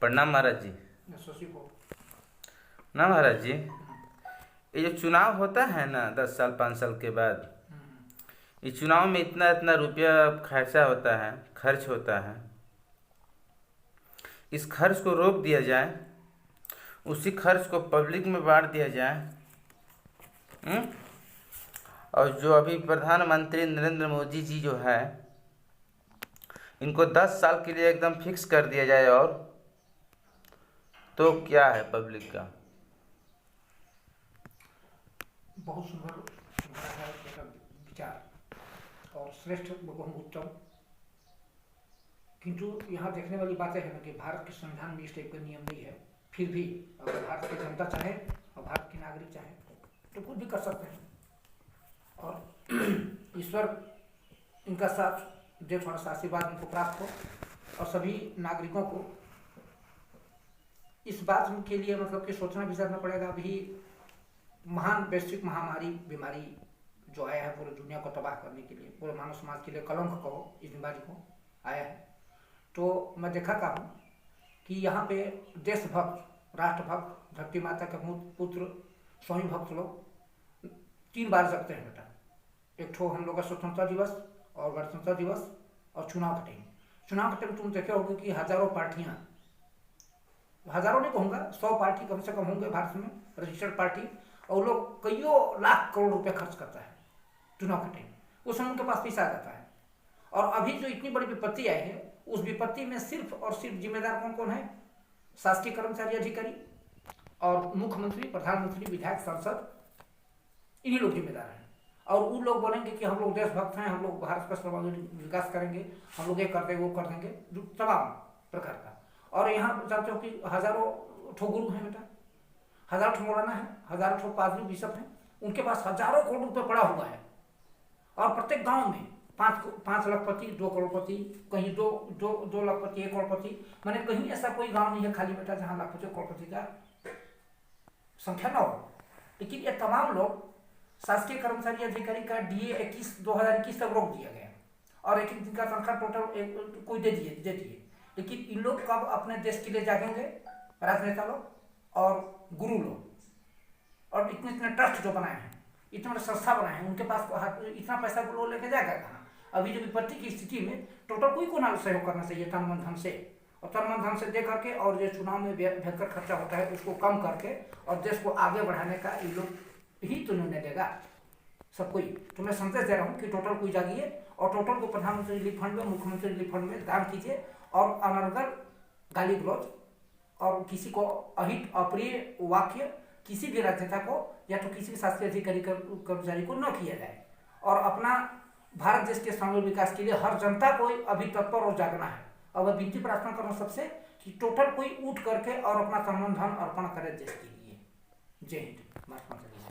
प्रणाम महाराज जी। शशि को ना महाराज जी, ये जो चुनाव होता है ना 10 साल 5 साल के बाद, ये चुनाव में इतना इतना रुपया खर्च होता है। इस खर्च को रोक दिया जाए, उसी खर्च को पब्लिक में बांट दिया जाए। हम्म? और जो अभी प्रधानमंत्री नरेंद्र मोदी जी जो है, इनको 10 साल के लिए एकदम फिक्स कर दिया जाए, और तो क्या है पब्लिक का। बहुत सुंदर तुम्हारा है मेरा विचार और श्रेष्ठ बहुम उत्तम। किंतु यहाँ देखने वाली बातें है ना कि भारत के संविधान में इस टाइप का नियम नहीं है। फिर भी अगर भारत की जनता चाहे और भारत के नागरिक चाहे तो कुछ भी कर सकते हैं, और ईश्वर इनका साथ दे, थोड़ा सा आशीर्वाद इनको प्राप्त हो। और सभी नागरिकों को इस बात के लिए मतलब कि सोचना विचारना पड़ेगा। अभी महान वैश्विक महामारी बीमारी जो आया है पूरी दुनिया को तबाह करने के लिए, पूरे मानव समाज के लिए कलंक कहो, इस बीमारी को आया है। तो मैं देखा था कि यहाँ पे देशभक्त, राष्ट्रभक्त, धरती माता के पुत्र, स्वामी भक्त लोग 3 बार जगते हैं बेटा। एक ठो हम लोग का स्वतंत्रता दिवस और गणतंत्र दिवस और चुनाव का टाइम। चुनाव के टाइम तुम देखे होगे कि हजारों पार्टियां, हजारों नहीं कहूँगा, 100 पार्टी कम से कम होंगे भारत में रजिस्टर्ड पार्टी, और लोग कईयों लाख करोड़ रुपए खर्च करता है चुनाव के टाइम। उस समय उनके पास पैसा आ जाता है। और अभी जो इतनी बड़ी विपत्ति आई है, उस विपत्ति में सिर्फ और सिर्फ जिम्मेदार कौन कौन है? शासकीय कर्मचारी, अधिकारी और मुख्यमंत्री, प्रधानमंत्री, विधायक, सांसद, इन्हीं लोग जिम्मेदार हैं। और वो लोग बोलेंगे कि हम लोग देशभक्त हैं, हम लोग भारत का सर्वांगीण विकास करेंगे, हम लोग ये कर देंगे, वो कर देंगे, तमाम प्रकार का। और यहाँ जानते हो कि हजारों ठो गुरु हैं बेटा, हजारों ठो मौलाना है, हजारों ठो पादरी बिशप हैं, उनके पास हजारों करोड़ रुपये पड़ा हुआ है। और प्रत्येक गांव में 5 लाखपति, 2 करोड़पति, कहीं 2 लाखपति, 1 करोड़पति, मैंने कहीं ऐसा कोई गांव नहीं है खाली बेटा जहां लाखपति करोड़पति का संख्या न हो। लेकिन ये तमाम लोग शासकीय कर्मचारी अधिकारी का DA 2021 तक रोक दिया गया, और एक दिन का तनख्वाह टोटल कोई दे दिए। लेकिन इन लोग कब अपने देश के लिए जागेंगे? राजनेता लोग और गुरु लोग, और इतने ट्रस्ट जो बनाए हैं, इतने बड़े संस्था बनाए हैं, उनके पास इतना पैसा लोग लेके जाएगा कहाँ? अभी जो विपत्ति की स्थिति में टोटल कोई को ना सहयोग करना चाहिए तन मन धन से, और तन मन धन से दे करके, और जो चुनाव में भयंकर खर्चा होता है उसको कम करके और देश को आगे बढ़ाने का ये लोग ही तो निर्णय देगा सब कोई। तो मैं संदेश दे रहा हूँ कि टोटल कोई जागिए और टोटल को प्रधानमंत्री रिलीफ फंड में, मुख्यमंत्री रिलीफ फंड में दान कीजिए, और अनर्गल गाली गलौज और किसी को अहित अप्रिय वाक्य किसी भी राजनेता को या तो किसी शासकीय अधिकारी कर्मचारी को न किया जाए। और अपना भारत देश के समग्र विकास के लिए हर जनता को अभी तत्पर और जागना है। और मैं विनती प्रार्थना कर रहा हूँ सबसे कि टोटल कोई उठ करके और अपना तन मन धन अर्पण करे देश के लिए। जय हिंद, महात्मा गांधी।